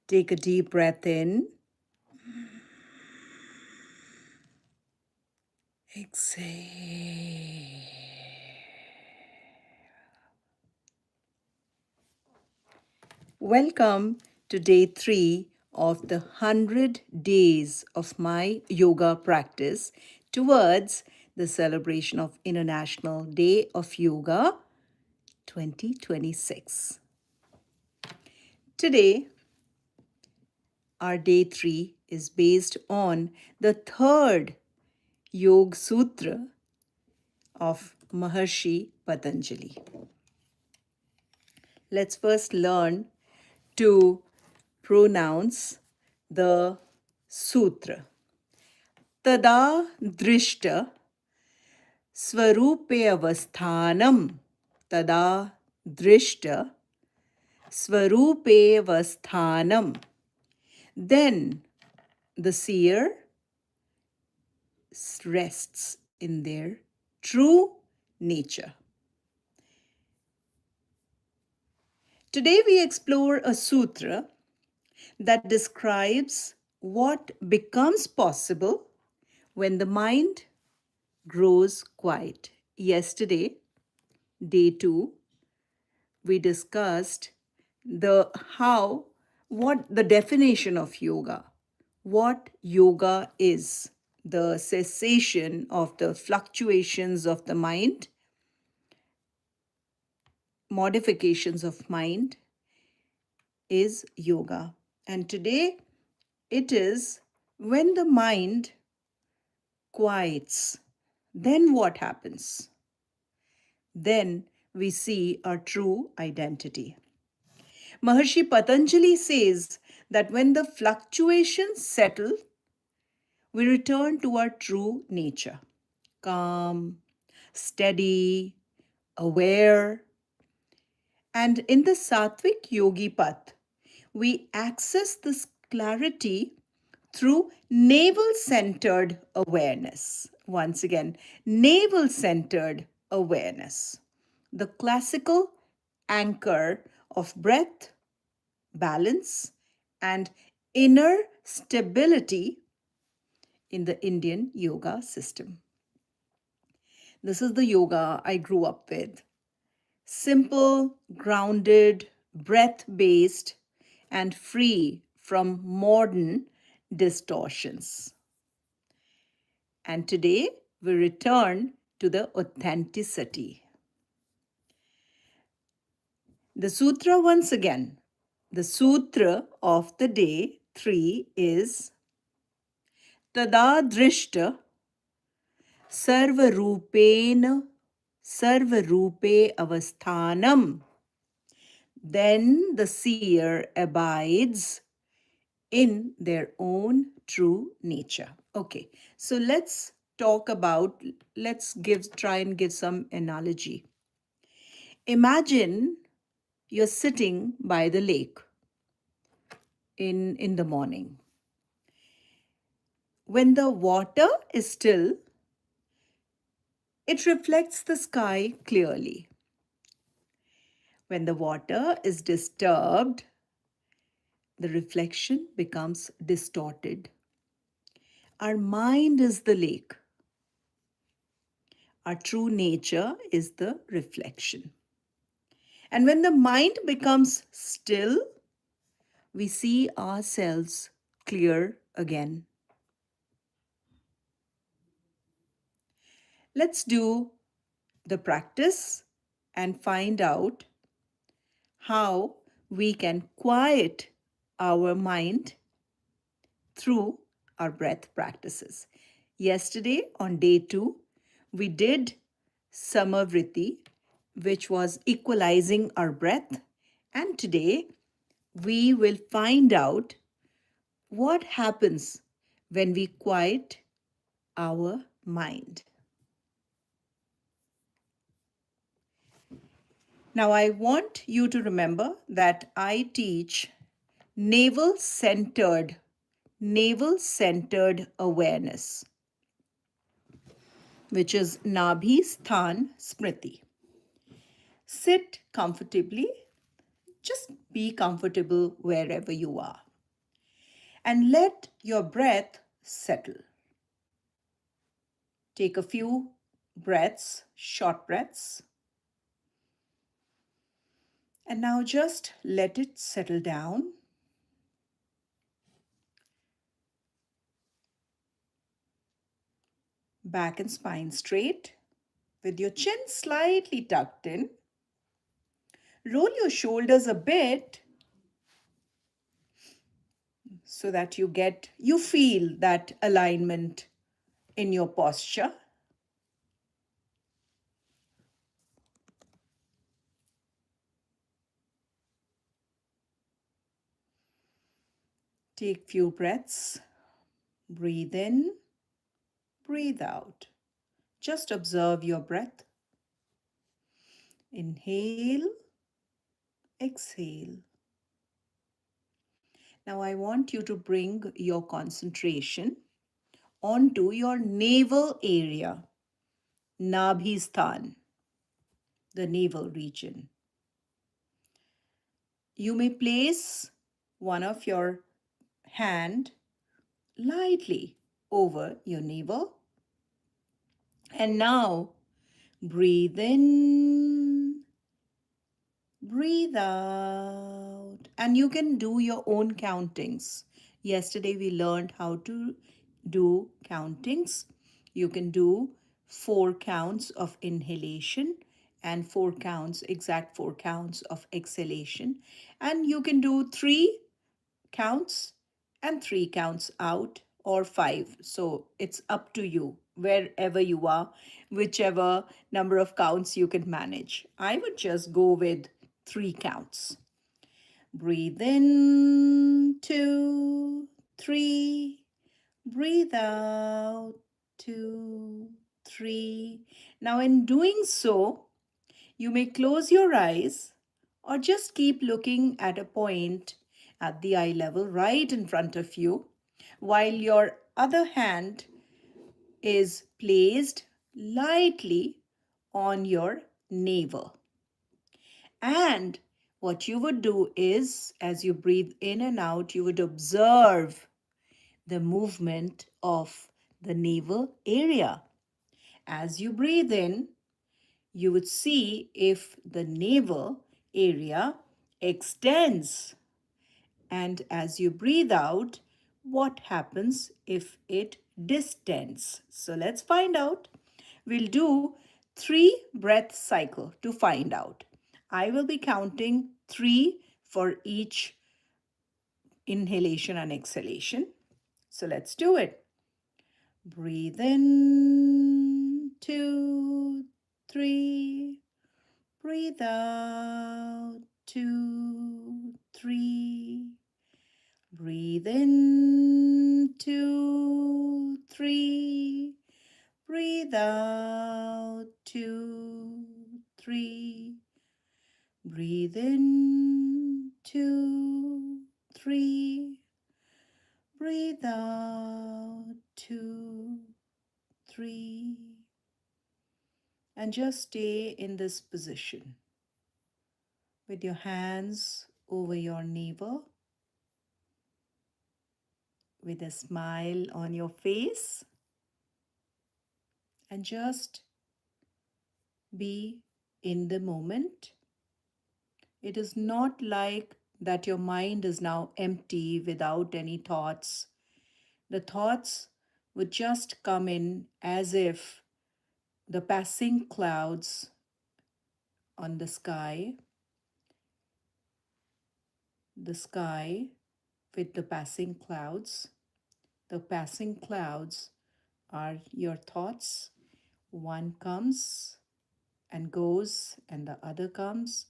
Take a deep breath in. Exhale. Welcome to day 3 of the 100 days of my yoga practice towards the celebration of International Day of Yoga 2026. Today, our day 3 is based on the third Yoga Sūtra of Maharishi Patanjali. Let's first learn to pronounce the sutra. Tada drishta swarupe avasthanam. Tada drishta swarupe avasthanam. Then the seer rests in their true nature. Today we explore a sutra that describes what becomes possible when the mind grows quiet. Yesterday, day 2, we discussed what the definition of yoga, what yoga is, the cessation of the fluctuations of the mind, modifications of mind is yoga. And today it is when the mind quiets, then what happens? Then we see our true identity. Maharishi Patanjali says that when the fluctuations settle, we return to our true nature, calm, steady, aware. And in the Satvik Yogi path, we access this clarity through navel-centered awareness. Once again, navel-centered awareness. The classical anchor of breath, balance, and inner stability in the Indian yoga system. This is the yoga I grew up with. Simple, grounded, breath-based, and free from modern distortions. And today we return to the authenticity. The sutra once again. The sutra of the day 3 is Tada drishta sarvarupena sarvarupe avasthanam. Then the seer abides in their own true nature. Okay, so let's try and give some analogy. Imagine you're sitting by the lake in the morning. When the water is still, it reflects the sky clearly. When the water is disturbed, the reflection becomes distorted. Our mind is the lake. Our true nature is the reflection. And when the mind becomes still, we see ourselves clear again. Let's do the practice and find out how we can quiet our mind through our breath practices. Yesterday on day 2, we did Samavriti, which was equalizing our breath. And today we will find out what happens when we quiet our mind. Now, I want you to remember that I teach navel-centered awareness, which is Nabhi Sthan Smriti. Sit comfortably. Just be comfortable wherever you are. and let your breath settle. Take a few breaths, short breaths, and now just let it settle down. Back and spine straight, with your chin slightly tucked in. Roll your shoulders a bit so that you feel that alignment in your posture. Take few breaths. Breathe in, breathe out. Just observe your breath. Inhale, exhale. Now I want you to bring your concentration onto your navel area, Nabhistan, the navel region. You may place one of your hand lightly over your navel. And now breathe in, breathe out. And you can do your own countings. Yesterday we learned how to do countings. You can do 4 counts of inhalation and 4 counts, exact 4 counts of exhalation. And you can do 3 counts and 3 counts out or 5. So it's up to you, wherever you are, whichever number of counts you can manage. I would just go with 3 counts. Breathe in, 2, 3. Breathe out, 2, 3. Now, in doing so, you may close your eyes or just keep looking at a point at the eye level right in front of you, while your other hand is placed lightly on your navel. And what you would do is, as you breathe in and out, you would observe the movement of the navel area. As you breathe in, you would see if the navel area extends. And as you breathe out, what happens if it distends? So let's find out. We'll do 3 breath cycle to find out. I will be counting 3 for each inhalation and exhalation. So let's do it. Breathe in, 2, 3. Breathe out, 2, 3. Breathe in, 2, 3. Breathe out, 2, 3. Breathe in, 2, 3. Breathe out, 2, 3. And just stay in this position with your hands over your navel, with a smile on your face, and just be in the moment. It is not like that your mind is now empty without any thoughts. The thoughts would just come in as if the passing clouds on the sky with the passing clouds. The passing clouds are your thoughts. One comes and goes, and the other comes.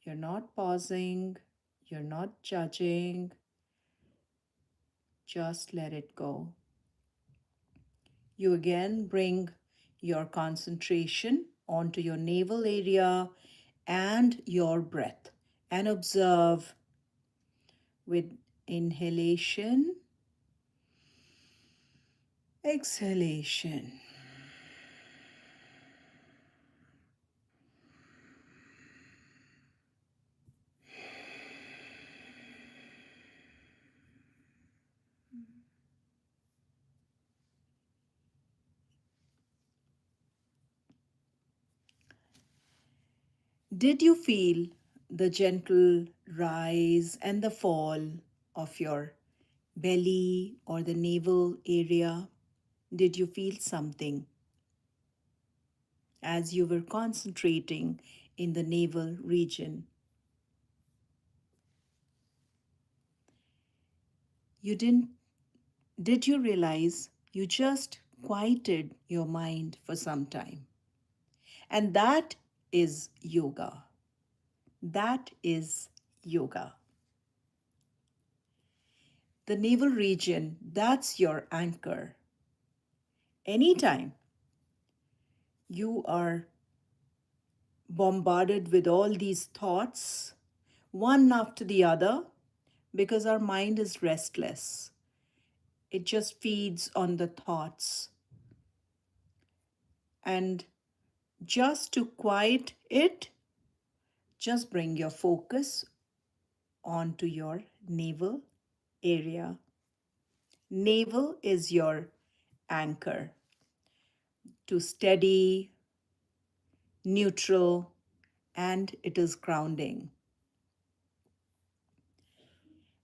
You're not pausing, you're not judging, just let it go. You again bring your concentration onto your navel area and your breath, and observe with inhalation, exhalation. Did you feel the gentle rise and the fall of your belly or the navel area? Did you feel something as you were concentrating in the navel region? You didn't, did you realize you just quieted your mind for some time? And that is yoga. That is yoga. The navel region, that's your anchor. Anytime you are bombarded with all these thoughts, one after the other, because our mind is restless. It just feeds on the thoughts. And just to quiet it, just bring your focus onto your navel area. Navel is your anchor to steady, neutral, and it is grounding.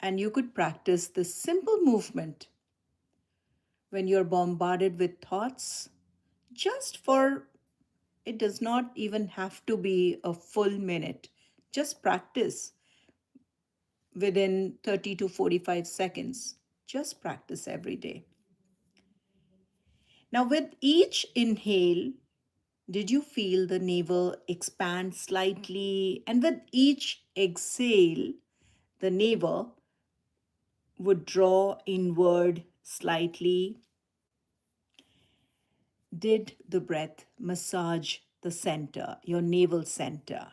And you could practice this simple movement when you're bombarded with thoughts, just for, it does not even have to be a full minute. Just practice within 30 to 45 seconds. Just practice every day. Now, with each inhale, did you feel the navel expand slightly? And with each exhale, the navel would draw inward slightly. Did the breath massage the center, your navel center?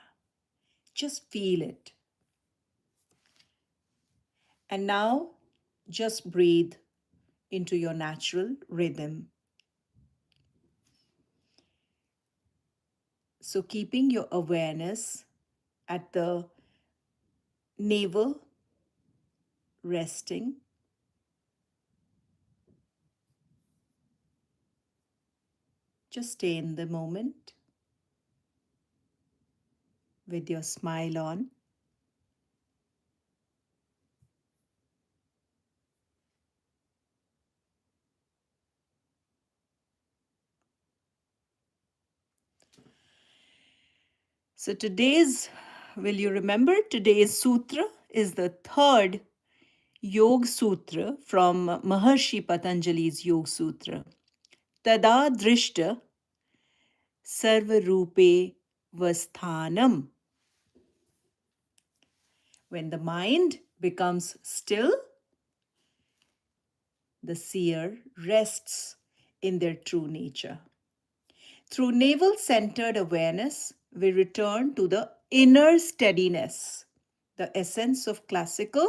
Just feel it. And now just breathe into your natural rhythm. So, keeping your awareness at the navel, resting. Just stay in the moment with your smile on. So, will you remember, today's sutra is the third Yoga Sūtra from Maharishi Patanjali's Yoga Sūtra. Tada drishta sarvarupe vasthanam. When the mind becomes still, the seer rests in their true nature. Through navel centered awareness, we return to the inner steadiness, the essence of classical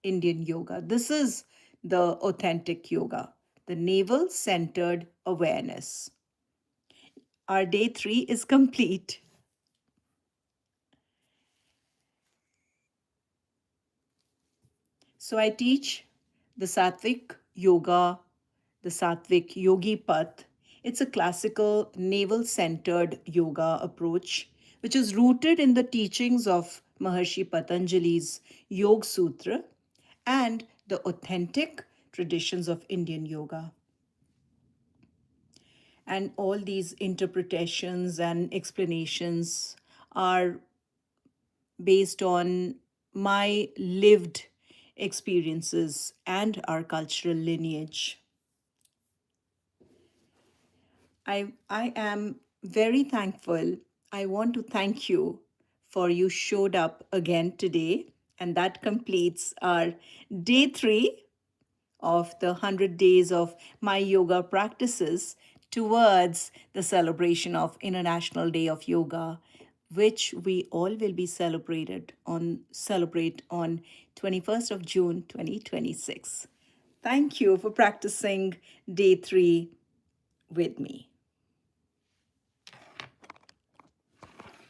Indian yoga. This is the authentic yoga, the navel centered awareness. Our day 3 is complete. So I teach the Satvik Yoga, the Satvik Yogi Path. It's a classical navel centered yoga approach, which is rooted in the teachings of Maharishi Patanjali's Yoga Sūtra and the authentic traditions of Indian yoga. And all these interpretations and explanations are based on my lived experiences and our cultural lineage. I am very thankful. I want to thank you for you showed up again today. And that completes our day 3 of the 100 days of my yoga practices towards the celebration of International Day of Yoga, which we all will be celebrate on 21st of June 2026. Thank you for practicing day 3 with me.